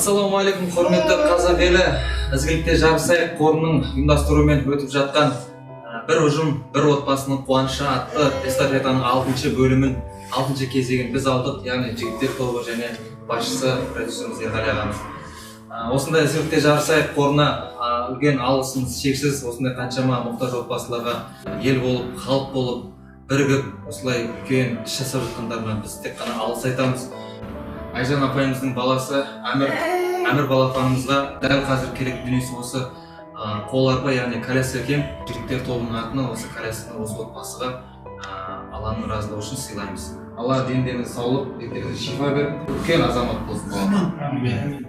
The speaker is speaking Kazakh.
Ассалаумағалейкум, құрметті қазақ елі. Ізгілікте жарысайық қорының ұйымдастыруымен өтіп жатқан бір ұжым, бір отбасының қуанышы атты эстафетаның 6-шы бөлімін, 6-шы кезегін біз алдық, яғни жігіттер тобы және басшысы продюсеріміз Ерғали ағамыз. Осындай ізгілікте жарысайық қорына үлкен алғысымыз шексіз. Осындай қаншама мұқтаж отбасыларға ел болып, халық болып, бірігіп, осылай үлкен іс жасап жатқандарына біз тек қана алғыс айтамыз. Айжан апайымыздың баласы Әмір балапанымызға дәл қазір керек дүниесі осы қоларба, яғни коляска екен. Жігіттер тобының атынан осы колясканы осы отбасыға Алланың разылығы үшін сыйлаймыз. Алла дендеріңізге саулық, деніңізге шифа беріп, үлкен азамат болсын.